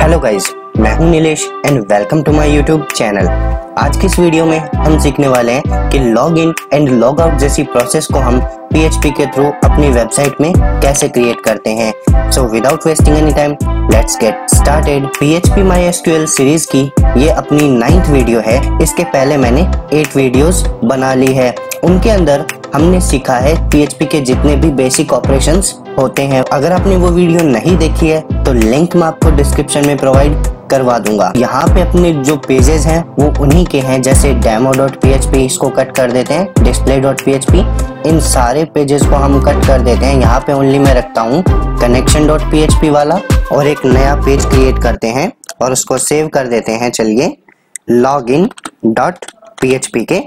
Hello guys, मैं हूं Nilesh and welcome to my YouTube channel. आज की इस वीडियो में हम सीखने वाले हैं कि log in and log out जैसी प्रोसेस को हम PHP के थ्रू अपनी वेबसाइट में कैसे क्रिएट करते हैं। So without wasting any time let's get started. PHP MySQL series की ये अपनी 9th वीडियो है। इसके पहले मैंने 8 वीडियोस बना ली है। उनके अंदर हमने सीखा है PHP के जितने भी बेसिक ऑपरेशंस होते हैं। अगर आपने वो वीडियो नहीं देखी है तो लिंक मैं आपको डिस्क्रिप्शन में प्रोवाइड करवा दूंगा। यहाँ पे अपने जो पेजेस हैं वो उन्हीं के हैं, जैसे demo.php, इसको कट कर देते हैं, display.php, इन सारे पेजेस को हम कट कर देते हैं। यहाँ पे ओनली मैं रखता हूँ connection.php वाला और एक नया पेज क्रिएट करते हैं और उसको सेव कर देते हैं। चलिए login.php के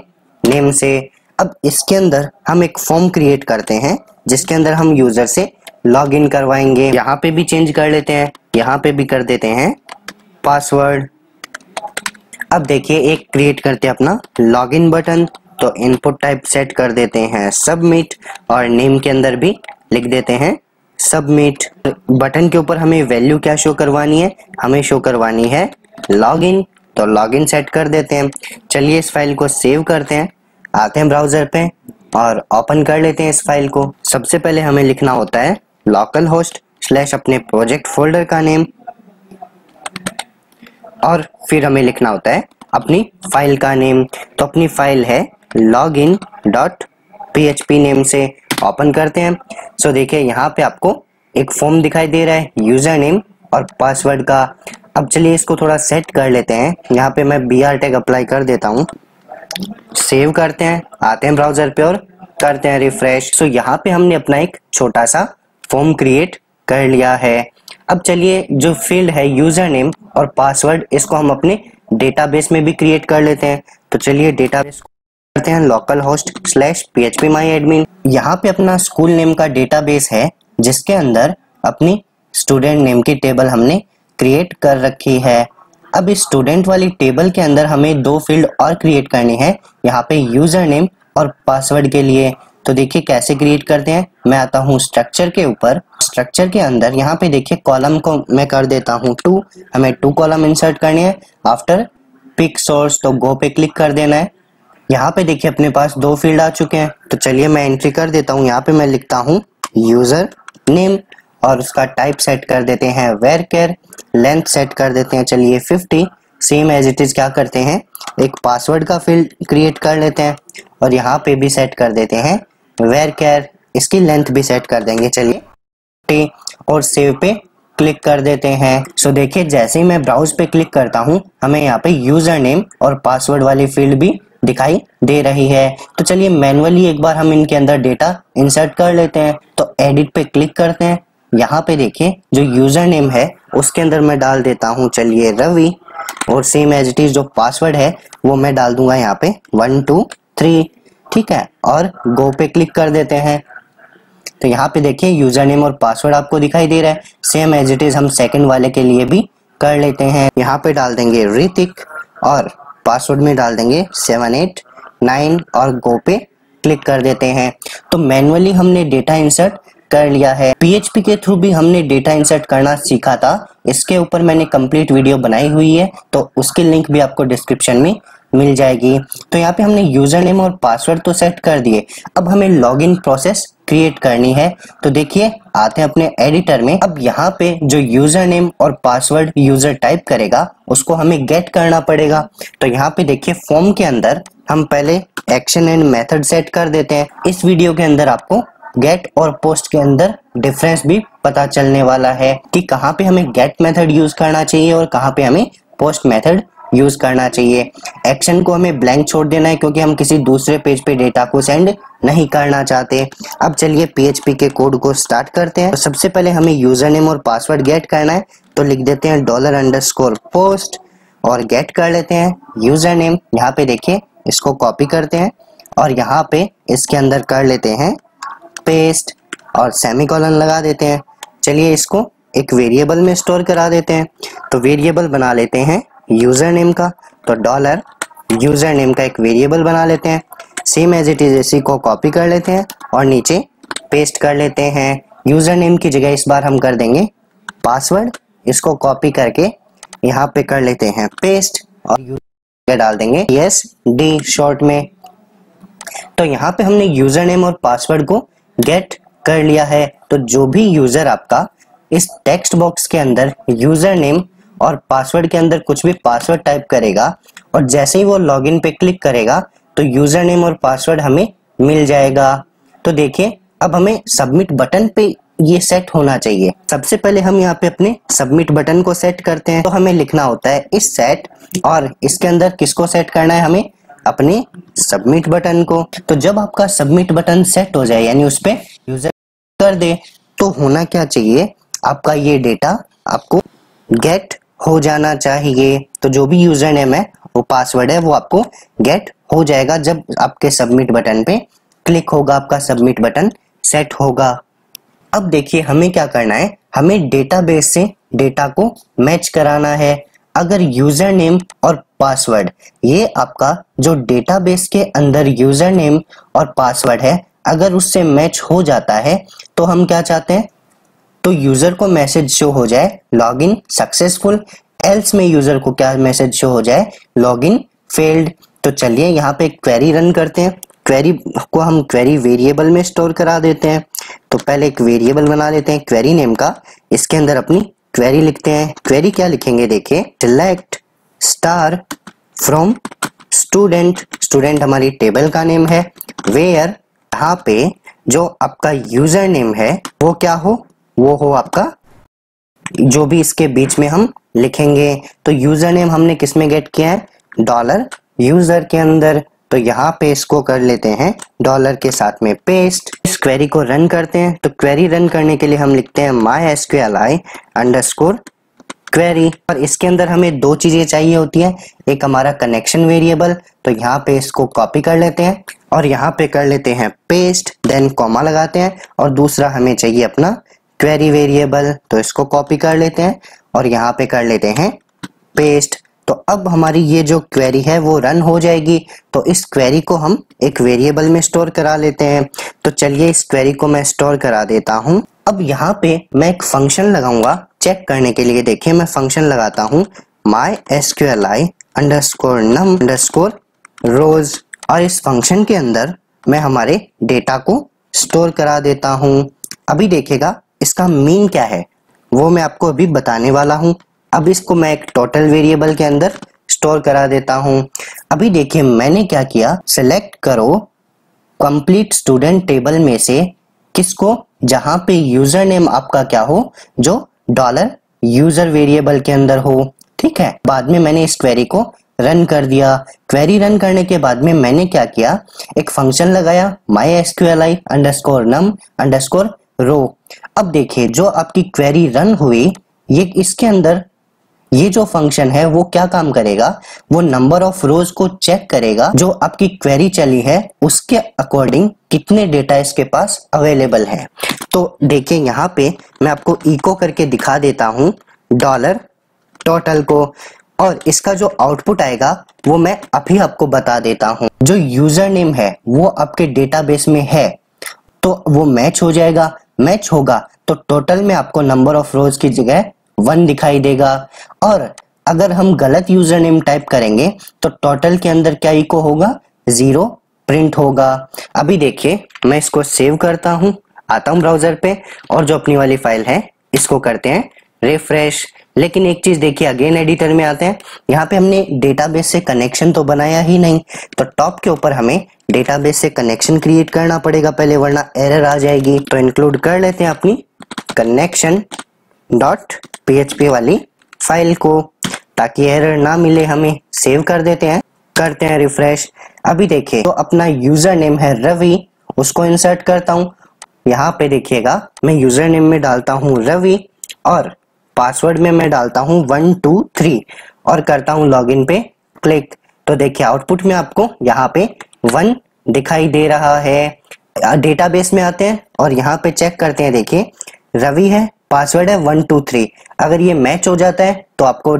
नेम से। अब इसके अंदर हम एक फॉर्म क्रिएट करते हैं जिसके अंदर हम यूजर से लॉग इन करवाएंगे। यहाँ पे भी चेंज कर लेते हैं, यहाँ पे भी कर देते हैं पासवर्ड। अब देखिए एक क्रिएट करते हैं अपना लॉगिन बटन, तो इनपुट टाइप सेट कर देते हैं सबमिट और नेम के अंदर भी लिख देते हैं सबमिट। बटन के ऊपर हमें वैल्यू क्या शो करवानी है, हमें शो करवानी है लॉगिन, तो लॉगिन सेट कर देते हैं। चलिए इस फाइल को सेव करते हैं, आते हैं ब्राउजर पे और ओपन कर लेते हैं इस फाइल को। सबसे पहले हमें लिखना होता है लोकल होस्ट / अपने प्रोजेक्ट फोल्डर का नेम और फिर हमें लिखना होता है अपनी फाइल का नेम। तो अपनी फाइल है login.php नेम से। ओपन करते हैं। सो देखिए यहाँ पे आपको एक फॉर्म दिखाई दे रहा है यूजर नेम और पासवर्ड का। अब चलिए इसको थोड़ा सेट कर लेते हैं। यहाँ पे मैं BR टैग अप्लाई कर देता हूँ, सेव करते हैं, आते हैं ब्राउजर पे और करते हैं रिफ्रेश। सो यहाँ पे हमने अपना एक छोटा सा फॉर्म क्रिएट कर लिया है। अब चलिए जो फील्ड है यूजर नेम और पासवर्ड, इसको हम अपने डेटाबेस में भी क्रिएट कर लेते हैं। तो चलिए डेटाबेस करते हैं local host / php my admin। यहाँ पे अपना स्कूल नेम का डेटाबेस है जिसके अंदर अपनी स्टूडेंट नेम की टेबल हमने क्रिएट कर रखी है। अब इस स्टूडेंट वाली टेबल के अंदर हमें 2 फील्ड और क्रिएट करनी है, यहाँ पे यूजर नेम और पासवर्ड के लिए। तो देखिए कैसे क्रिएट करते हैं। मैं आता हूँ स्ट्रक्चर के ऊपर, स्ट्रक्चर के अंदर यहाँ पे देखिए कॉलम को मैं कर देता हूँ 2, हमें 2 कॉलम इंसर्ट करने हैं। आफ्टर पिक सोर्स, तो गो पे क्लिक कर देना है। यहाँ पे देखिए अपने पास 2 फील्ड आ चुके हैं। तो चलिए मैं एंट्री कर देता हूँ। यहाँ पे मैं लिखता हूँ यूजर नेम और उसका टाइप सेट कर देते हैं where-char, लेंथ सेट कर देते हैं चलिए 50। सेम एज इट इज क्या करते हैं, एक पासवर्ड का फील्ड क्रिएट कर लेते हैं और यहाँ पे भी सेट कर देते हैं where-char, इसकी लेंथ भी सेट कर देंगे चलिए और सेव पे क्लिक कर देते हैं। सो देखिए जैसे ही मैं ब्राउज पे क्लिक करता हूँ हमें यहाँ पे यूजर नेम और पासवर्ड वाली फील्ड भी दिखाई दे रही है। तो चलिए मैनुअली एक बार हम इनके अंदर डेटा इंसर्ट कर लेते हैं। तो एडिट पे क्लिक करते हैं। यहाँ पे देखिए जो यूजर नेम है उसके अंदर मैं डाल देता हूँ चलिए रवि और सेम एज इट इज जो पासवर्ड है वो मैं डाल दूंगा यहाँ पे 1 2 3, ठीक है, और गो पे क्लिक कर देते हैं। तो यहाँ पे देखिए यूजर नेम और पासवर्ड आपको दिखाई दे रहा है। सेम एज इट इज हम सेकंड वाले के लिए भी कर लेते हैं। यहाँ पे डाल देंगे ऋतिक और पासवर्ड में डाल देंगे 789 और गो पे क्लिक कर देते हैं। तो मैनुअली हमने डेटा इंसर्ट कर लिया है। PHP के थ्रू भी हमने डेटा इंसर्ट करना सीखा था, इसके ऊपर मैंने कंप्लीट वीडियो बनाई हुई है, तो उसकी लिंक भी आपको डिस्क्रिप्शन में मिल जाएगी। तो यहाँ पे हमने यूजर नेम और पासवर्ड तो सेट कर दिए। अब हमें लॉगिन प्रोसेस क्रिएट करनी है। तो देखिए आते हैं अपने एडिटर में। अब यहाँ पे जो यूजर नेम और पासवर्ड यूजर टाइप करेगा उसको हमें गेट करना पड़ेगा। तो यहाँ पे देखिए फॉर्म के अंदर हम पहले एक्शन एंड मेथड सेट कर देते हैं। इस वीडियो के अंदर आपको गेट और पोस्ट के अंदर डिफरेंस भी पता चलने वाला है कि कहाँ पे हमें गेट मेथड यूज करना चाहिए और कहाँ पे हमें पोस्ट मेथड यूज करना चाहिए। एक्शन को हमें ब्लैंक छोड़ देना है क्योंकि हम किसी दूसरे पेज पे डेटा को सेंड नहीं करना चाहते। अब चलिए PHP के कोड को स्टार्ट करते हैं। तो सबसे पहले हमें यूजर नेम और पासवर्ड गेट करना है, तो लिख देते हैं $_post और गेट कर लेते हैं यूजर नेम। यहाँ पे देखिए इसको कॉपी करते हैं और यहाँ पे इसके अंदर कर लेते हैं पेस्ट और सेमीकोलन लगा देते हैं। चलिए इसको एक वेरिएबल में स्टोर करा देते हैं। तो वेरिएबल बना लेते हैं यूजर नेम का, तो $यूजर नेम का एक वेरिएबल बना लेते हैं। सेम एज इट इज इसी को कॉपी कर लेते हैं और नीचे पेस्ट कर लेते हैं। यूजर नेम की जगह इस बार हम कर देंगे पासवर्ड, इसको कॉपी करके यहाँ पे कर लेते हैं पेस्ट और यूजर डाल देंगे SD शॉर्ट में। तो यहाँ पे हमने यूजर नेम और पासवर्ड को गेट कर लिया है। तो जो भी यूजर आपका इस टेक्स्ट बॉक्स के अंदर यूजर नेम और पासवर्ड के अंदर कुछ भी पासवर्ड टाइप करेगा और जैसे ही वो लॉगिन पे क्लिक करेगा तो यूजर नेम और पासवर्ड हमें मिल जाएगा। तो देखिए अब हमें सबमिट बटन पे ये सेट होना चाहिए। सबसे पहले हम यहाँ पे अपने सबमिट बटन को सेट करते हैं। तो हमें लिखना होता है इस सेट, और इसके अंदर किसको सेट करना है, हमें अपने सबमिट बटन को। तो जब आपका सबमिट बटन सेट हो जाए यानी उस पे यूजर कर दे तो होना क्या चाहिए, आपका ये डेटा आपको गेट हो जाना चाहिए। तो जो भी यूजर नेम है वो पासवर्ड है वो आपको गेट हो जाएगा जब आपके सबमिट बटन पे क्लिक होगा, आपका सबमिट बटन सेट होगा। अब देखिए हमें क्या करना है, हमें डेटाबेस से डेटा को मैच कराना है। अगर यूजर नेम और पासवर्ड ये आपका जो डेटाबेस के अंदर यूजर नेम और पासवर्ड है अगर उससे मैच हो जाता है तो हम क्या चाहते हैं, तो यूजर को मैसेज शो हो जाए लॉगिन सक्सेसफुल, एल्स में यूजर को क्या मैसेज शो हो जाए, लॉगिन फेल्ड। तो चलिए यहाँ पे क्वेरी रन करते हैं। क्वेरी को हम क्वेरी वेरिएबल में स्टोर करा देते हैं। तो पहले एक वेरिएबल बना लेते हैं क्वेरी नेम का, इसके अंदर अपनी क्वेरी लिखते हैं। क्वेरी क्या लिखेंगे, देखिए select star from student, student हमारी टेबल का नेम है, वेयर यहाँ पे जो आपका यूजर नेम है वो क्या हो, वो हो आपका जो भी इसके बीच में हम लिखेंगे। तो यूजर नेम हमने किस में गेट किया है, डॉलर यूजर के अंदर। तो यहाँ पे इसको कर लेते हैं डॉलर के साथ में पेस्ट। इस क्वेरी को रन करते हैं। तो क्वेरी रन करने के लिए हम लिखते हैं MySQLi अंडरस्कोर क्वेरी, और इसके अंदर हमें दो चीजें चाहिए होती हैं, एक हमारा कनेक्शन वेरिएबल, तो यहाँ पे इसको कॉपी कर लेते हैं और यहाँ पे कर लेते हैं पेस्ट, देन कॉमा लगाते हैं, और दूसरा हमें चाहिए अपना क्वेरी वेरिएबल, तो इसको कॉपी कर लेते हैं और यहाँ पे कर लेते हैं पेस्ट। तो अब हमारी ये जो क्वेरी है वो रन हो जाएगी। तो इस क्वेरी को हम एक वेरिएबल में स्टोर करा लेते हैं। तो चलिए इस क्वेरी को मैं स्टोर करा देता हूँ। अब यहाँ पे मैं एक फंक्शन लगाऊंगा चेक करने के लिए। देखिए मैं फंक्शन लगाता हूँ MySQLi अंडरस्कोर num अंडरस्कोर रोज, और इस फंक्शन के अंदर मैं हमारे डेटा को स्टोर करा देता हूँ। अभी देखिएगा इसका मीन क्या है वो मैं आपको अभी बताने वाला हूँ। अब इसको मैं एक टोटल वेरिएबल के अंदर स्टोर करा देता हूं। अभी देखिए मैंने क्या किया, सेलेक्ट करो कंप्लीट स्टूडेंट टेबल में से किसको, जहां पे यूजर नेम आपका क्या हो, जो डॉलर यूजर वेरिएबल के अंदर हो। ठीक है, बाद में मैंने इस क्वेरी को रन कर दिया। क्वेरी रन करने के बाद में मैंने क्या किया, एक फंक्शन लगाया MySQLi अंडरस्कोर num अंडरस्कोर रो। अब देखिए जो आपकी क्वेरी रन हुई, ये इसके अंदर ये जो फंक्शन है वो क्या काम करेगा, वो नंबर ऑफ रोज को चेक करेगा जो आपकी क्वेरी चली है उसके अकॉर्डिंग कितने डेटा इसके पास अवेलेबल है। तो देखिए यहाँ पे मैं आपको इको करके दिखा देता हूँ डॉलर टोटल को, और इसका जो आउटपुट आएगा वो मैं अभी आपको बता देता हूँ। जो यूजर नेम है वो आपके डेटाबेस में है तो वो मैच हो जाएगा, मैच होगा तो टोटल में आपको नंबर ऑफ रोज की जगह 1 दिखाई देगा। और अगर हम गलत यूजर नेम टाइप करेंगे तो टोटल के अंदर क्या इको होगा, 0 प्रिंट होगा। अभी देखिए मैं इसको सेव करता हूं, आता हूं ब्राउजर पे, और जो अपनी वाली फाइल है इसको करते हैं रिफ्रेश। लेकिन एक चीज देखिए, अगेन एडिटर में आते हैं, यहाँ पे हमने डेटाबेस से कनेक्शन तो बनाया ही नहीं, तो टॉप के ऊपर हमें डेटाबेस से कनेक्शन क्रिएट करना पड़ेगा पहले, वरना एरर आ जाएगी। तो इंक्लूड कर लेते हैं अपनी कनेक्शन .php वाली फाइल को ताकि एरर ना मिले हमें। सेव कर देते हैं, करते हैं रिफ्रेश। अभी देखिए तो अपना यूजर नेम है रवि, उसको इंसर्ट करता हूं। यहाँ पे देखिएगा मैं यूजर नेम में डालता हूं रवि और पासवर्ड में मैं डालता हूं 123 और करता हूं लॉगिन पे क्लिक। तो देखिए आउटपुट में आपको यहाँ पे 1 दिखाई दे रहा है। डेटाबेस में आते हैं और यहाँ पे चेक करते हैं, देखिए रवि है, पासवर्ड है 123। अगर ये मैच हो जाता है तो आपको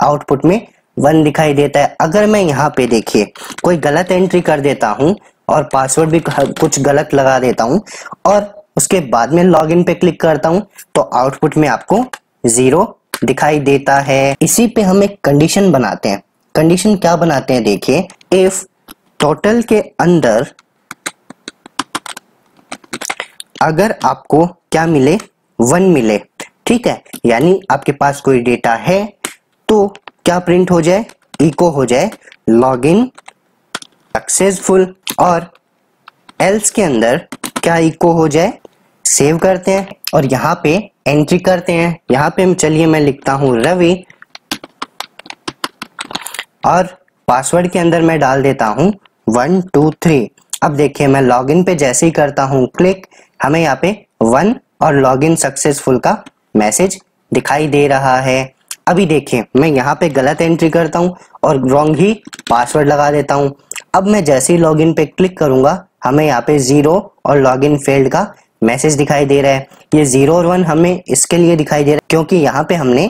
आउटपुट में 1 दिखाई देता है। अगर मैं यहाँ पे देखिए कोई गलत एंट्री कर देता हूँ और पासवर्ड भी कुछ गलत लगा देता हूँ और उसके बाद में लॉगिन पे क्लिक करता हूँ तो आउटपुट में आपको 0 दिखाई देता है। इसी पे हम एक कंडीशन बनाते हैं। कंडीशन क्या बनाते हैं देखिए, इफ टोटल के अंदर अगर आपको क्या मिले, 1 मिले, ठीक है, यानी आपके पास कोई डेटा है तो क्या प्रिंट हो जाए, इको हो जाए लॉगिन सक्सेसफुल, और एल्स के अंदर क्या इको हो जाए, सेव करते हैं और यहाँ पे एंट्री करते हैं। यहाँ पे चलिए मैं लिखता हूँ रवि और पासवर्ड के अंदर मैं डाल देता हूँ 1 2 3। अब देखिए मैं लॉगिन पे जैसे ही करता हूँ क्लिक, हमें यहाँ पे 1 और लॉगिन सक्सेसफुल का मैसेज दिखाई दे रहा है। अभी देखिए मैं यहाँ पे गलत एंट्री करता हूँ और रॉन्ग ही पासवर्ड लगा देता हूँ। अब मैं जैसे ही लॉगिन पे क्लिक करूंगा हमें यहाँ पे 0 और लॉगिन फेल्ड का मैसेज दिखाई दे रहा है। ये 0 और 1 हमें इसके लिए दिखाई दे रहा है क्योंकि यहाँ पे हमने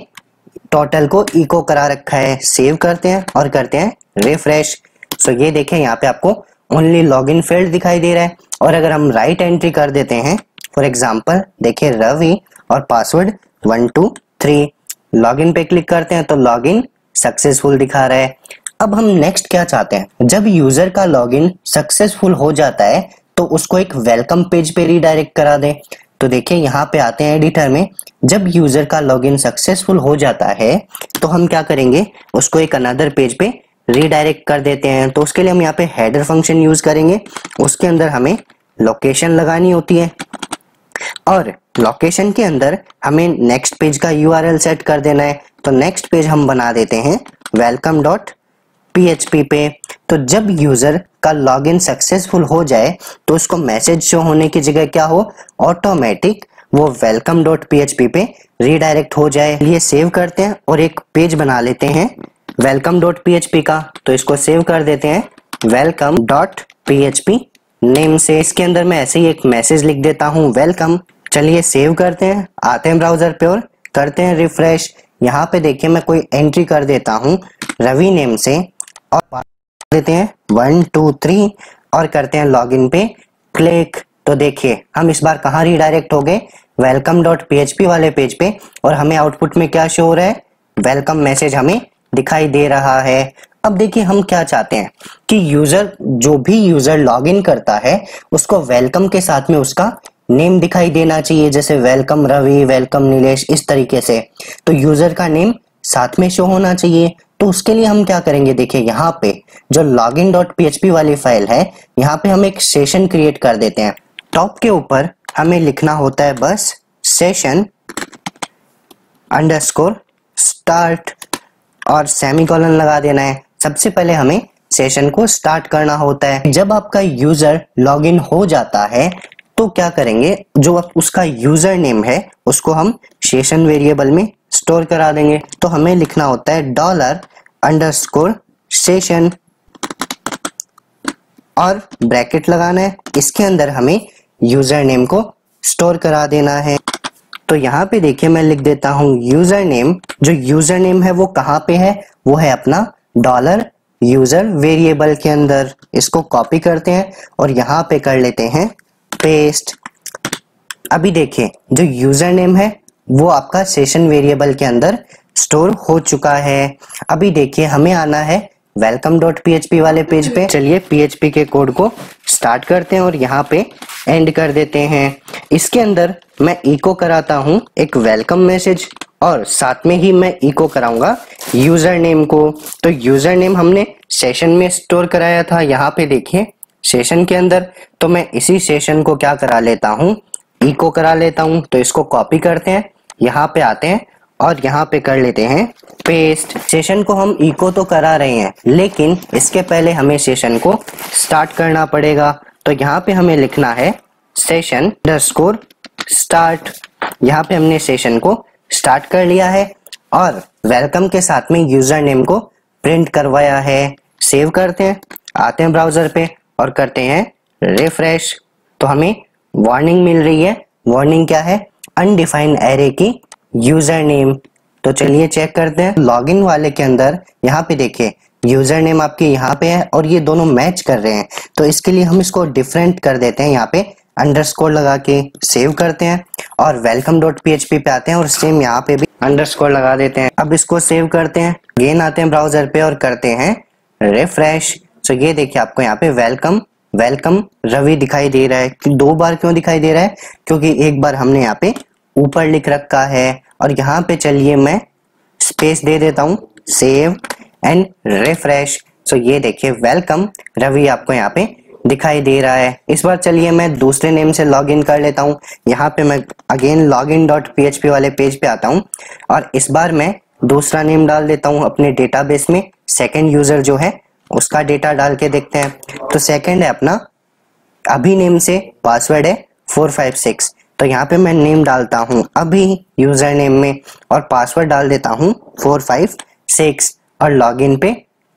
टोटल को इको करा रखा है। सेव करते हैं और करते हैं रिफ्रेश। सो ये देखें यहाँ पे आपको ओनली लॉगिन फेल्ड दिखाई दे रहा है। और अगर हम राइट एंट्री कर देते हैं, फॉर एग्जांपल देखिए रवि और पासवर्ड 1 2 3, लॉगिन पे क्लिक करते हैं तो लॉगिन सक्सेसफुल दिखा रहा है। अब हम नेक्स्ट क्या चाहते हैं, जब यूजर का लॉगिन सक्सेसफुल हो जाता है तो उसको एक वेलकम पेज पे रीडायरेक्ट करा दें। तो देखिए यहाँ पे आते हैं एडिटर में, जब यूजर का लॉगिन सक्सेसफुल हो जाता है तो हम क्या करेंगे, उसको एक अनदर पेज पे रीडायरेक्ट कर देते हैं। तो उसके लिए हम यहाँ पे हेडर फंक्शन यूज करेंगे। उसके अंदर हमें लोकेशन लगानी होती है और लोकेशन के अंदर हमें नेक्स्ट पेज का यूआरएल सेट कर देना है। तो नेक्स्ट पेज हम बना देते हैं welcome.php पे। तो जब यूजर का लॉगिन सक्सेसफुल हो जाए तो उसको मैसेज शो होने की जगह क्या हो, ऑटोमेटिक वो welcome.php पे रीडायरेक्ट हो जाए। ये सेव करते हैं और एक पेज बना लेते हैं welcome.php का। तो इसको सेव कर देते हैं welcome.php नेम से। इसके अंदर मैं ऐसे ही एक मैसेज लिख देता हूँ वेलकम। चलिए सेव करते हैं, आते हैं ब्राउजर पे और करते हैं रिफ्रेश। यहाँ पे देखिए मैं कोई एंट्री कर देता हूँ रवि नेम से और देते हैं 1 2 3 और करते हैं लॉगिन पे क्लिक। तो देखिए हम इस बार कहाँ रीडायरेक्ट हो गए, welcome.php वाले पेज पे, और हमें आउटपुट में क्या शो हो रहा है, वेलकम मैसेज हमें दिखाई दे रहा है। अब देखिए हम क्या चाहते हैं कि जो भी यूजर लॉगिन करता है उसको वेलकम के साथ में उसका नेम दिखाई देना चाहिए, जैसे वेलकम रवि, वेलकम नीलेश, इस तरीके से। तो यूजर का नेम साथ में शो होना चाहिए। तो उसके लिए हम क्या करेंगे, देखिए यहाँ पे जो login.php वाली फाइल है, यहाँ पे हम एक सेशन क्रिएट कर देते हैं। टॉप के ऊपर हमें लिखना होता है बस सेशन अंडरस्कोर स्टार्ट और सेमीकोलन लगा देना है। सबसे पहले हमें सेशन को स्टार्ट करना होता है। जब आपका यूजर लॉगिन हो जाता है तो क्या करेंगे, जो उसका यूजर नेम है उसको हम सेशन वेरिएबल में स्टोर करा देंगे। तो हमें लिखना होता है $_session और ब्रैकेट लगाना है। इसके अंदर हमें यूजर नेम को स्टोर करा देना है। तो यहाँ पे देखिए मैं लिख देता हूँ यूजर नेम। जो यूजर नेम है वो कहाँ पे है, वो है अपना $user वेरिएबल के अंदर। इसको कॉपी करते हैं और यहाँ पे कर लेते हैं पेस्ट। अभी देखिए जो यूजर नेम है वो आपका सेशन वेरिएबल के अंदर स्टोर हो चुका है। अभी देखिए हमें आना है welcome.php वाले पेज पे। चलिए PHP के कोड को स्टार्ट करते हैं और यहाँ पे एंड कर देते हैं। इसके अंदर मैं इको कराता हूँ एक वेलकम मैसेज और साथ में ही मैं इको कराऊंगा यूजर नेम को। तो यूजर नेम हमने सेशन में स्टोर कराया था, यहाँ पे देखिए सेशन के अंदर। तो मैं इसी सेशन को क्या करा लेता हूँ, इको करा लेता हूँ। तो इसको कॉपी करते हैं, यहाँ पे आते हैं और यहाँ पे कर लेते हैं पेस्ट। सेशन को हम इको तो करा रहे हैं लेकिन इसके पहले हमें सेशन को स्टार्ट करना पड़ेगा। तो यहाँ पे हमें लिखना है सेशन अंडरस्कोर स्टार्ट। यहाँ पे हमने सेशन को स्टार्ट कर लिया है और वेलकम के साथ में यूजर नेम को प्रिंट करवाया है। सेव करते हैं, आते हैं ब्राउजर पे और करते हैं रिफ्रेश। तो हमें वार्निंग मिल रही है। वार्निंग क्या है, अनडिफाइंड एरे की यूजर नेम। तो चलिए चेक करते हैं लॉगिन वाले के अंदर। यहाँ पे देखिए यूजर नेम आपके यहाँ पे है और ये दोनों मैच कर रहे हैं। तो इसके लिए हम इसको डिफरेंट कर देते हैं, यहाँ पे अंडरस्कोर लगा के। सेव करते हैं और welcome.php पे आते हैं और सेम यहाँ पे भी अंडरस्कोर लगा देते हैं। अब इसको सेव करते हैं, अगेन आते हैं ब्राउजर पे और करते हैं रिफ्रेश। तो ये देखिए आपको यहाँ पे वेलकम वेलकम रवि दिखाई दे रहा है। 2 बार क्यों दिखाई दे रहा है? क्योंकि एक बार हमने यहाँ पे ऊपर लिख रखा है और यहाँ पे चलिए मैं स्पेस दे देता हूँ, सेव एंड रिफ्रेश। सो ये देखिए वेलकम रवि आपको यहाँ पे दिखाई दे रहा है। इस बार चलिए मैं दूसरे नेम से लॉगिन कर लेता हूँ। यहाँ पे मैं अगेन login.php वाले पेज पे आता हूँ और इस बार मैं दूसरा नेम डाल देता हूँ अपने डेटाबेस में। सेकंड यूजर जो है उसका डेटा डाल के देखते हैं। तो सेकंड है अपना अभी नेम से, पासवर्ड है 456। तो यहाँ पे मैं नेम डालता हूँ अभी यूजर नेम में और पासवर्ड डाल देता हूँ 456 और लॉगिन पे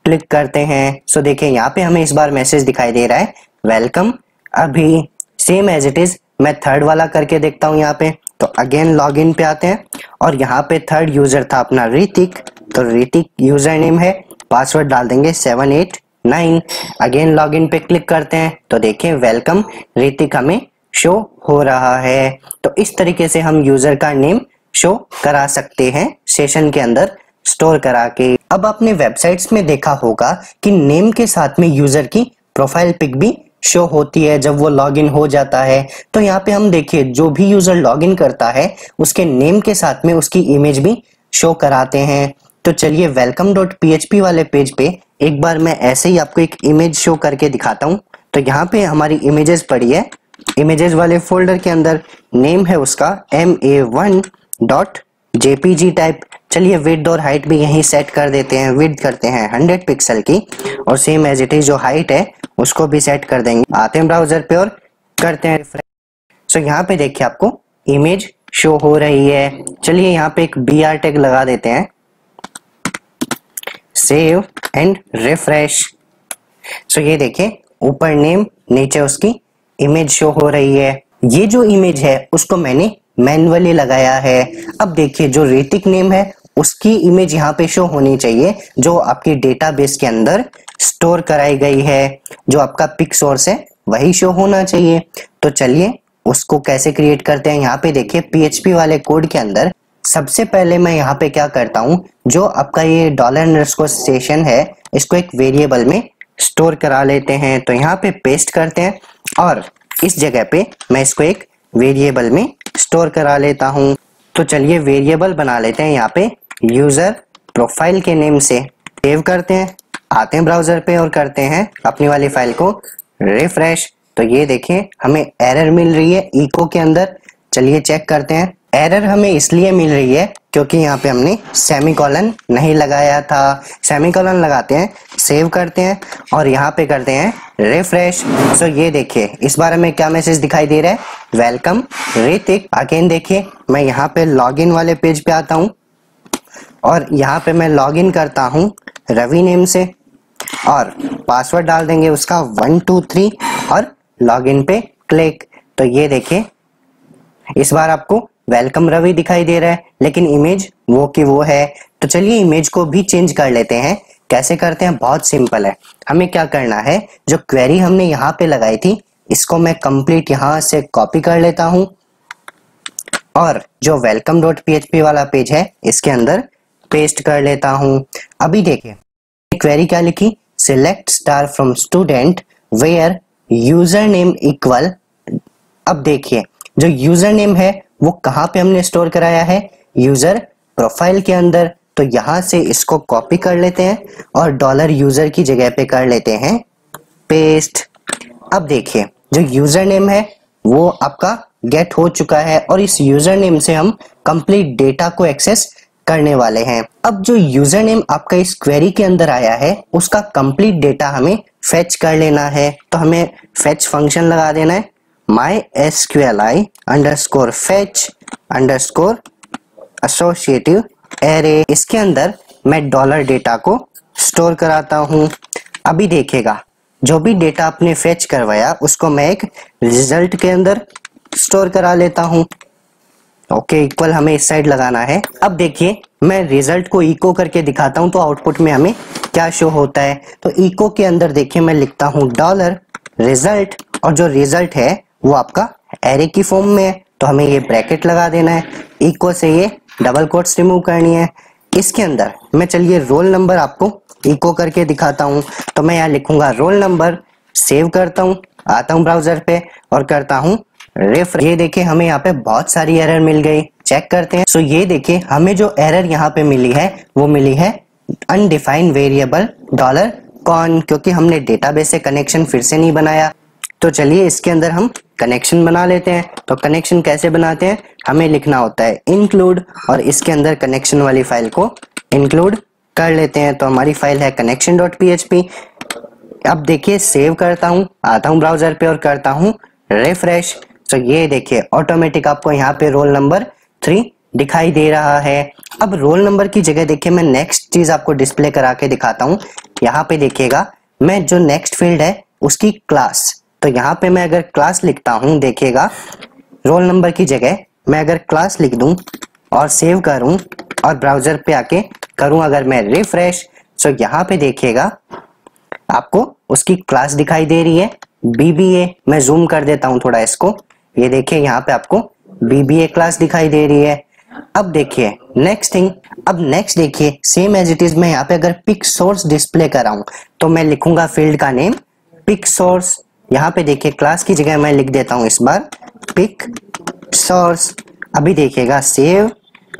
क्लिक करते हैं। सो देखिए यहाँ पे हमें इस बार मैसेज दिखाई दे रहा है वेलकम अभी, सेम एज इट इज। मैं थर्ड वाला करके देखता हूँ यहाँ पे। तो अगेन लॉगिन पे आते हैं और यहाँ पे थर्ड यूजर था अपना ऋतिक। तो ऋतिक यूजर नेम है, पासवर्ड डाल देंगे 789। अगेन लॉगिन पे क्लिक करते हैं तो देखिए वेलकम ऋतिक हमें शो हो रहा है। तो इस तरीके से हम यूजर का नेम शो करा सकते हैं सेशन के अंदर स्टोर करा के। अब आपने वेबसाइट्स में देखा होगा कि नेम के साथ में यूजर की प्रोफाइल पिक भी शो होती है जब वो लॉगिन हो जाता है। तो यहाँ पे हम देखिए जो भी यूजर लॉगिन करता है उसके नेम के साथ में उसकी इमेज भी शो कराते हैं। तो चलिए welcome.php वाले पेज पे एक बार मैं ऐसे ही आपको एक इमेज शो करके दिखाता हूँ। तो यहाँ पे हमारी इमेजेस पड़ी है, इमेजेस वाले फोल्डर के अंदर नेम है उसका ma1.jpg टाइप। चलिए विड्थ और हाइट भी यहीं सेट कर देते हैं। विड्थ करते हैं 100 पिक्सल की और सेम एज इट इज जो हाइट है उसको भी सेट कर देंगे। आते हैं ब्राउजर पे और करते हैं रिफ्रेश। सो यहाँ पे देखिए आपको इमेज शो हो रही है। चलिए यहाँ पे एक BR टैग लगा देते हैं, सेव एंड रिफ्रेश। सो ये देखिए ऊपर नेम नीचे उसकी इमेज शो हो रही है। ये जो इमेज है उसको मैंने मैन्युअली लगाया है। अब देखिए जो ऋतिक नेम है उसकी इमेज यहाँ पे शो होनी चाहिए जो आपकी डेटाबेस के अंदर स्टोर कराई गई है। जो आपका पिक सोर्स है वही शो होना चाहिए। तो चलिए उसको कैसे क्रिएट करते हैं। यहाँ पे देखिए PHP वाले कोड के अंदर सबसे पहले मैं यहाँ पे क्या करता हूँ, जो आपका ये $_ है इसको एक वेरिएबल में स्टोर करा लेते हैं। तो यहाँ पे पेस्ट करते हैं और इस जगह पे मैं इसको एक वेरिएबल में स्टोर करा लेता हूँ। तो चलिए वेरिएबल बना लेते हैं यहाँ पे यूजर प्रोफाइल के नेम से। सेव करते हैं, आते हैं ब्राउजर पे और करते हैं अपनी वाली फाइल को रिफ्रेश। तो ये देखिए हमें एरर मिल रही है इको के अंदर। चलिए चेक करते हैं। एरर हमें इसलिए मिल रही है क्योंकि यहाँ पे हमने सेमीकोलन नहीं लगाया था। सेमीकोलन लगाते हैं, सेव करते हैं और यहाँ पे करते हैं रिफ्रेश। सो ये देखिए इस बार हमें क्या मैसेज दिखाई दे रहा है, वेलकम ऋतिक। अगेन देखिए मैं यहाँ पे लॉगिन वाले पेज पे आता हूँ और यहाँ पे मैं लॉगिन करता हूँ रवि नेम से और पासवर्ड डाल देंगे उसका 123 और लॉगिन पे क्लिक। तो ये देखिए इस बार आपको वेलकम रवि दिखाई दे रहा है लेकिन इमेज वो की वो है। तो चलिए इमेज को भी चेंज कर लेते हैं। कैसे करते हैं, बहुत सिंपल है। हमें क्या करना है, जो क्वेरी हमने यहाँ पे लगाई थी इसको मैं कंप्लीट यहाँ से कॉपी कर लेता हूँ और जो welcome.php वाला पेज है इसके अंदर पेस्ट कर लेता हूँ। अभी देखिए क्वेरी क्या लिखी, select star from student where user name equal. अब देखिए जो यूजर नेम है वो कहाँ पे हमने स्टोर कराया है, यूजर प्रोफाइल के अंदर। तो यहाँ से इसको कॉपी कर लेते हैं और $यूजर की जगह पे कर लेते हैं पेस्ट। अब देखिए जो यूजर नेम है वो आपका गेट हो चुका है और इस यूजर नेम से हम कंप्लीट डेटा को एक्सेस करने वाले हैं। अब जो यूजर नेम आपका इस क्वेरी के अंदर आया है उसका कंप्लीट डेटा हमें फेच कर लेना है। तो हमें फेच फंक्शन लगा देना है mysqli _fetch _ associative array। इसके अंदर मैं $डेटा को स्टोर कराता हूँ। अभी देखिएगा जो भी डेटा आपने फेच करवाया उसको मैं एक रिजल्ट के अंदर स्टोर करा लेता हूँ। ओके इक्वल हमें इस साइड लगाना है। अब देखिए मैं रिजल्ट को इको करके दिखाता हूँ तो आउटपुट में हमें क्या शो होता है। तो इको के अंदर देखिए मैं लिखता हूँ $result और जो रिजल्ट है वो आपका एरे की फॉर्म में है। तो हमें ये ब्रैकेट लगा देना है, इको से ये डबल कोट्स रिमूव करनी है। इसके अंदर मैं चलिए रोल नंबर आपको इको करके दिखाता हूँ। तो मैं यहाँ लिखूंगा रोल नंबर, सेव करता हूँ, आता हूँ ब्राउजर पे और करता हूँ रिफ्रेश। ये देखिए हमें यहाँ पे बहुत सारी एरर मिल गई, चेक करते हैं। सो ये देखिए हमें जो एरर यहाँ पे मिली है वो मिली है अनडिफाइंड वेरिएबल $कॉन, क्योंकि हमने डेटाबेस से कनेक्शन फिर से नहीं बनाया। तो चलिए इसके अंदर हम कनेक्शन बना लेते हैं। तो कनेक्शन कैसे बनाते हैं, हमें लिखना होता है इंक्लूड और इसके अंदर कनेक्शन वाली फाइल को इंक्लूड कर लेते हैं। तो हमारी फाइल है connection.php। अब देखिए सेव करता हूँ, आता हूँ ब्राउजर पे और करता हूँ रिफ्रेश। तो ये देखिए ऑटोमेटिक आपको यहाँ पे रोल नंबर 3 दिखाई दे रहा है। अब रोल नंबर की जगह देखिए मैं नेक्स्ट चीज आपको डिस्प्ले करा के दिखाता हूँ। यहाँ पे देखिएगा मैं जो नेक्स्ट फील्ड है उसकी क्लास, तो यहाँ पे मैं अगर क्लास लिखता हूँ, देखिएगा रोल नंबर की जगह मैं अगर क्लास लिख दूं और सेव करूं और ब्राउजर पे आके करूं अगर मैं रिफ्रेश, तो यहाँ पे देखिएगा आपको उसकी क्लास दिखाई दे रही है BBA। मैं जूम कर देता हूं थोड़ा इसको, ये देखिए यहाँ पे आपको BBA क्लास दिखाई दे रही है। अब देखिए नेक्स्ट थिंग, अब नेक्स्ट देखिए सेम एज इट इज मैं यहाँ पे अगर पिक सोर्स डिस्प्ले कराऊं तो मैं लिखूंगा फील्ड का नेम पिक सोर्स। यहाँ पे देखिए क्लास की जगह मैं लिख देता हूँ इस बार पिक सोर्स। अभी देखिएगा सेव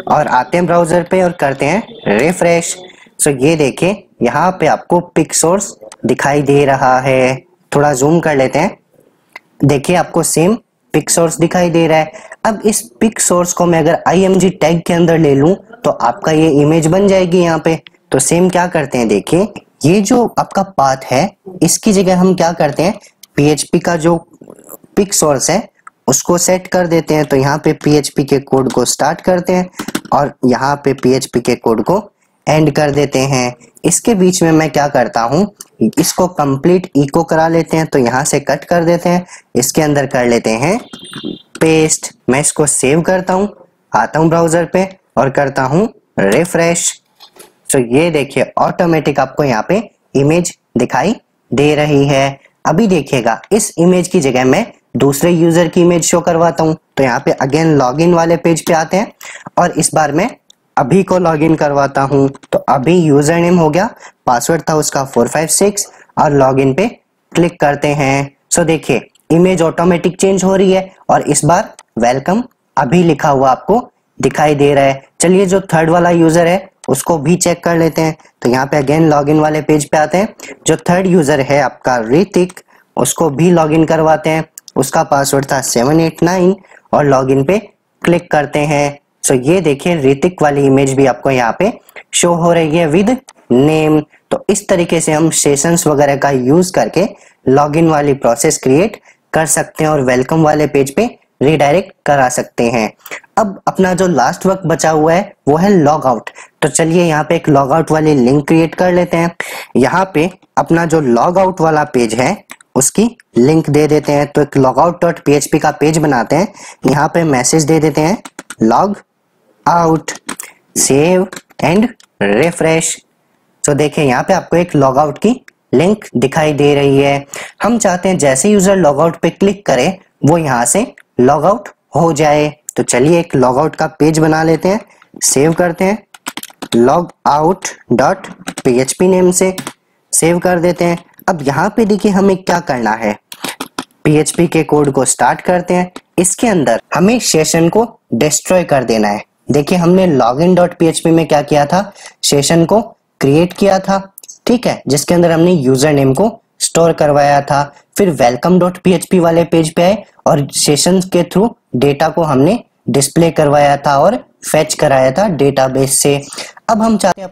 और आते हैं ब्राउजर पे और करते हैं रिफ्रेश। सो ये देखिए यहाँ पे आपको पिक सोर्स दिखाई दे रहा है। थोड़ा जूम कर लेते हैं, देखिए आपको सेम पिक सोर्स दिखाई दे रहा है। अब इस पिक सोर्स को मैं अगर img टैग के अंदर ले लूं तो आपका ये इमेज बन जाएगी यहाँ पे। तो सेम क्या करते हैं, देखिए ये जो आपका पाथ है इसकी जगह हम क्या करते हैं, PHP का जो पिक सोर्स है उसको सेट कर देते हैं। तो यहाँ पे PHP के कोड को स्टार्ट करते हैं और यहाँ पे PHP के कोड को एंड कर देते हैं। इसके बीच में मैं क्या करता हूँ, इसको कंप्लीट इको करा लेते हैं। तो यहाँ से कट कर देते हैं, इसके अंदर कर लेते हैं पेस्ट। मैं इसको सेव करता हूँ, आता हूँ ब्राउजर पे और करता हूँ रिफ्रेश। तो ये देखिए ऑटोमेटिक आपको यहाँ पे इमेज दिखाई दे रही है। अभी देखिएगा इस इमेज की जगह मैं दूसरे यूजर की इमेज शो करवाता हूँ। तो यहाँ पे अगेन लॉगिन वाले पेज पे आते हैं और इस बार मैं अभी को लॉगिन करवाता हूँ। तो अभी यूजर नेम हो गया, पासवर्ड था उसका 456 और लॉगिन पे क्लिक करते हैं। सो देखिए इमेज ऑटोमेटिक चेंज हो रही है और इस बार वेलकम अभी लिखा हुआ आपको दिखाई दे रहा है। चलिए जो थर्ड वाला यूजर है उसको भी चेक कर लेते हैं। तो यहाँ पे अगेन लॉगिन वाले पेज पे आते हैं। जो थर्ड यूजर है आपका ऋतिक, उसको भी लॉगिन करवाते हैं। उसका पासवर्ड था 789 और लॉगिन पे क्लिक करते हैं। सो ये देखिए ऋतिक वाली इमेज भी आपको यहाँ पे शो हो रही है विद नेम। तो इस तरीके से हम सेशंस वगैरह का यूज करके लॉगिन वाली प्रोसेस क्रिएट कर सकते हैं और वेलकम वाले पेज पे रिडायरेक्ट करा सकते हैं। अब अपना जो लास्ट वर्क बचा हुआ है वो है लॉग आउट। तो चलिए यहाँ पे एक लॉग आउट वाली लिंक क्रिएट कर लेते हैं। यहाँ पे अपना जो लॉग आउट वाला पेज है उसकी लिंक दे देते हैं। तो एक logout.php का पेज बनाते हैं। यहाँ पे मैसेज दे देते हैं log out, save and refresh. तो देखिए यहाँ पे आपको एक लॉग आउट की लिंक दिखाई दे रही है। हम चाहते हैं जैसे यूजर लॉग आउट पे क्लिक करे वो यहाँ से लॉग आउट हो जाए। तो चलिए एक लॉग आउट का पेज बना लेते हैं, सेव करते हैं logout.php नेम से सेव कर देते हैं। अब यहाँ पे देखिए हमें क्या करना है, PHP के कोड को स्टार्ट करते हैं। इसके अंदर हमें सेशन को डिस्ट्रॉय कर देना है। देखिए हमने login.php में क्या किया था, सेशन को क्रिएट किया था, ठीक है, जिसके अंदर हमने यूजर नेम को स्टोर करवाया था। फिर welcome.php वाले पेज पे आए और सेशन के थ्रू डेटा को हमने डिस्प्ले करवाया था और फेच कराया था डेटाबेस से। अब हम चाहते हैं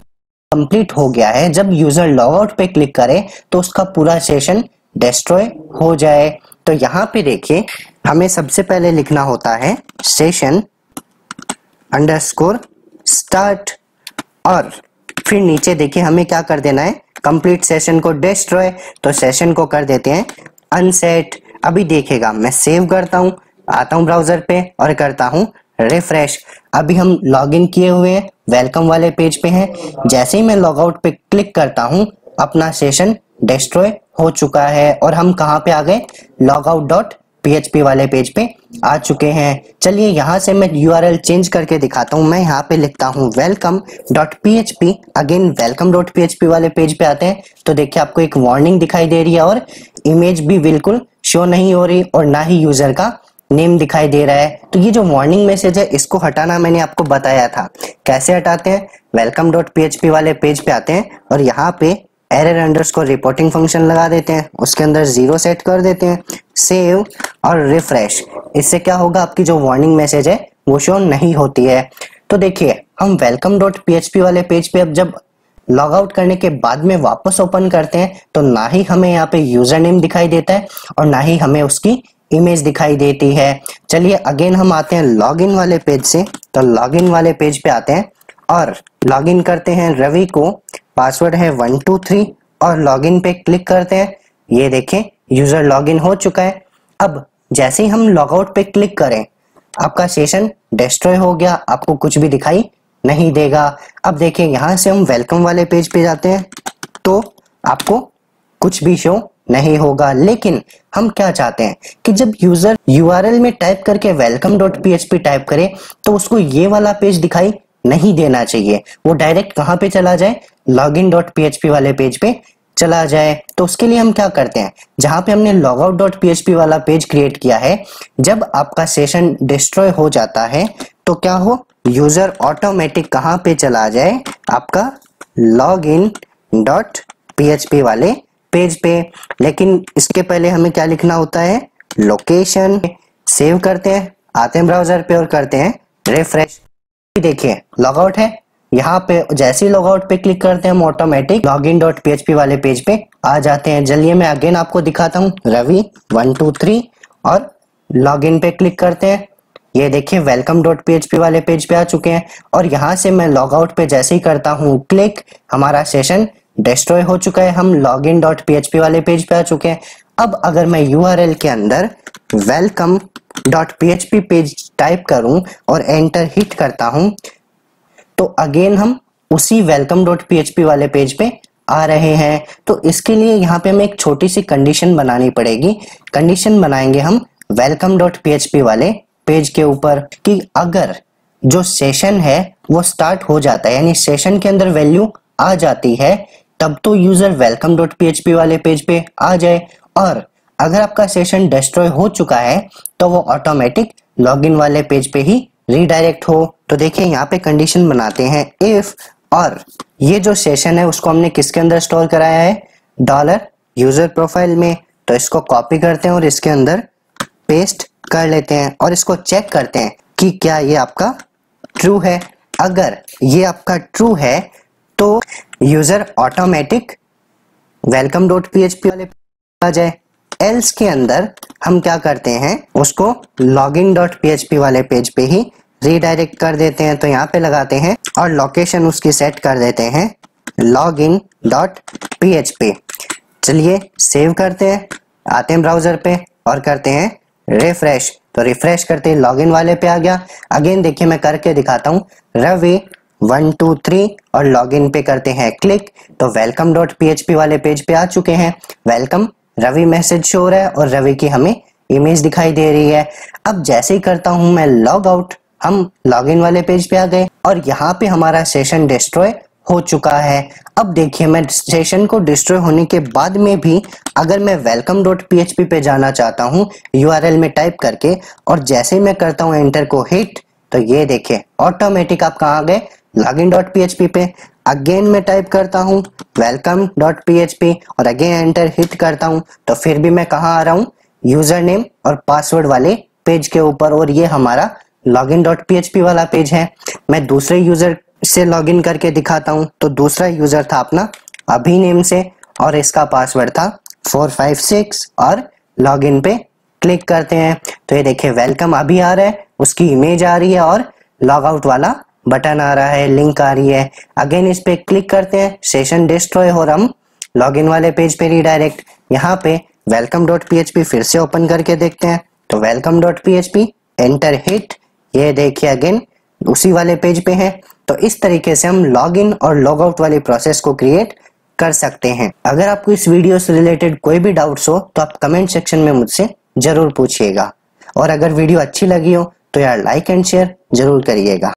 कंप्लीट हो गया है, जब यूजर लॉग आउट पे क्लिक करे तो उसका पूरा सेशन डिस्ट्रॉय हो जाए। तो यहाँ पे देखिए हमें सबसे पहले लिखना होता है सेशन अंडरस्कोर स्टार्ट और फिर नीचे देखिए हमें क्या कर देना है, कंप्लीट सेशन को डिस्ट्रॉय। तो सेशन को कर देते हैं अनसेट। अभी देखिएगा मैं सेव करता हूँ, आता हूँ ब्राउजर पे और करता हूँ रिफ्रेश। अभी हम लॉगिन किए हुए हैं, वेलकम वाले पेज पे हैं। जैसे ही मैं लॉग आउट पे क्लिक करता हूँ अपना सेशन डिस्ट्रॉय हो चुका है और हम कहाँ पे आ गए, logout.php welcome.php वाले पेज पे आ चुके हैं। चलिए यहाँ से मैं URL चेंज करके दिखाता हूँ। मैं यहाँ पे लिखता हूँ welcome.php। अगेन welcome.php वाले पेज पे आते हैं तो देखिए आपको एक वार्निंग दिखाई दे रही है और इमेज भी बिल्कुल शो नहीं हो रही और ना ही यूजर का नेम दिखाई दे रहा है। तो ये जो वार्निंग मैसेज है इसको हटाना मैंने आपको बताया था। कैसे हटाते हैं? welcome.php वाले पेज पे आते हैं और यहाँ पे एरर अंडरस्कोर रिपोर्टिंग फंक्शन लगा देते हैं, उसके अंदर 0 सेट कर देते हैं, सेव और रिफ्रेश। इससे क्या होगा, आपकी जो वार्निंग मैसेज है वो शो नहीं होती है। तो देखिए हम welcome.php वाले पेज पे अब जब लॉग आउट करने के बाद में वापस ओपन करते हैं तो ना ही हमें यहाँ पे यूजर नेम दिखाई देता है और ना ही हमें उसकी इमेज दिखाई देती है। चलिए अगेन हम आते हैं लॉगिन वाले पेज से। तो लॉगिन वाले पेज पे आते हैं और लॉगिन करते हैं रवि को, पासवर्ड है 123 और लॉगिन पे क्लिक करते हैं। ये देखें यूजर लॉगिन हो चुका है। अब जैसे ही हम लॉग आउट पे क्लिक करें आपका सेशन डिस्ट्रॉय हो गया, आपको कुछ भी दिखाई नहीं देगा। अब देखिए यहाँ से हम वेलकम वाले पेज पे जाते हैं तो आपको कुछ भी शो नहीं होगा। लेकिन हम क्या चाहते हैं कि जब यूजर URL में टाइप करके welcome.php टाइप करे तो उसको ये वाला पेज दिखाई नहीं देना चाहिए, वो डायरेक्ट कहाँ पे चला जाए, login.php वाले पेज पे चला जाए। तो उसके लिए हम क्या करते हैं, जहां पे हमने logout.php वाला पेज क्रिएट किया है, जब आपका सेशन डिस्ट्रॉय हो जाता है तो क्या हो, यूजर ऑटोमेटिक कहाँ पे चला जाए, आपका login.php वाले पेज पे। लेकिन इसके पहले हमें क्या लिखना होता है, लोकेशन। सेव करते हैं, आते हैं ब्राउजर पे और करते हैं रिफ्रेश। देखिए लॉग आउट है, यहाँ पे जैसे ही लॉग आउट पे क्लिक करते हैं हम ऑटोमेटिक login.php वाले पेज पे आ जाते हैं। चलिए मैं अगेन आपको दिखाता हूँ, रवि 123 और लॉगिन पे क्लिक करते हैं। ये देखिए welcome.php वाले पेज पे आ चुके हैं और यहाँ से मैं लॉग आउट पे जैसे ही करता हूँ क्लिक, हमारा सेशन डिस्ट्रॉय हो चुका है, हम login.php वाले पेज पे आ चुके हैं। अब अगर मैं URL के अंदर welcome.php पेज टाइप करूं और एंटर हिट करता हूं तो अगेन हम उसी welcome.php वाले पेज पे आ रहे हैं। तो इसके लिए यहाँ पे हमें एक छोटी सी कंडीशन बनानी पड़ेगी। कंडीशन बनाएंगे हम welcome.php वाले पेज के ऊपर कि अगर जो सेशन है वो स्टार्ट हो जाता है, यानी सेशन के अंदर वैल्यू आ जाती है, तब तो यूजर welcome.php वाले पेज पे आ जाए, और अगर आपका सेशन डिस्ट्रॉय हो चुका है तो वो ऑटोमेटिक लॉगिन वाले पेज पे ही रीडायरेक्ट हो। तो देखिए यहाँ पे कंडीशन बनाते हैं इफ, और ये जो सेशन है उसको हमने किसके अंदर स्टोर कराया है, $यूजर प्रोफाइल में। तो इसको कॉपी करते हैं और इसके अंदर पेस्ट कर लेते हैं और इसको चेक करते हैं कि क्या ये आपका ट्रू है। अगर ये आपका ट्रू है तो यूजर ऑटोमेटिक welcome.php वाले आ जाए, एल्स के अंदर हम क्या करते हैं, उसको login.php वाले पेज पे ही रीडायरेक्ट कर देते हैं। तो यहाँ पे लगाते हैं और लोकेशन उसकी सेट कर देते हैं login.php। चलिए सेव करते हैं, आते हैं ब्राउजर पे और करते हैं रिफ्रेश। तो रिफ्रेश करते हैं लॉगिन वाले पे आ गया। अगेन देखिए मैं करके दिखाता हूँ, रवि 123 और लॉगिन पे करते हैं क्लिक तो welcome.php वाले पेज पे आ चुके हैं। वेलकम रवि मैसेज शो हो रहा है और रवि की हमें इमेज दिखाई दे रही है। अब जैसे ही करता हूं मैं लॉग आउट, हम लॉगिन वाले पेज पे आ गए और यहाँ पे हमारा सेशन डिस्ट्रॉय हो चुका है। अब देखिए मैं सेशन को डिस्ट्रॉय होने के बाद में भी अगर मैं welcome.php पे जाना चाहता हूँ URL में टाइप करके, और जैसे ही मैं करता हूँ एंटर को हिट, तो ये देखिए ऑटोमेटिक आप कहाँ गए, login.php पे। अगेन मैं टाइप करता हूँ welcome.php और अगेन एंटर हिट करता हूँ तो फिर भी मैं कहाँ आ रहा हूँ, यूजर नेम और पासवर्ड वाले पेज के ऊपर, और ये हमारा login.php वाला पेज है। मैं दूसरे यूजर से लॉगिन करके दिखाता हूँ। तो दूसरा यूजर था अपना अभी नेम से और इसका पासवर्ड था 456 और लॉगिन पे क्लिक करते हैं तो ये देखिए वेलकम अभी आ रहा है, उसकी इमेज आ रही है और लॉग आउट वाला बटन आ रहा है, लिंक आ रही है। अगेन इस पे क्लिक करते हैं, सेशन डिस्ट्रॉय हो, हम लॉगिन वाले पेज पे रीडायरेक्ट। यहाँ पे welcome.php फिर से ओपन करके देखते हैं तो welcome.php एंटर हिट, ये देखिए अगेन उसी वाले पेज पे है। तो इस तरीके से हम लॉगिन और लॉग आउट वाली प्रोसेस को क्रिएट कर सकते हैं। अगर आपको इस वीडियो से रिलेटेड कोई भी डाउट्स हो तो आप कमेंट सेक्शन में मुझसे जरूर पूछिएगा। और अगर वीडियो अच्छी लगी हो तो यार लाइक एंड शेयर जरूर करिएगा।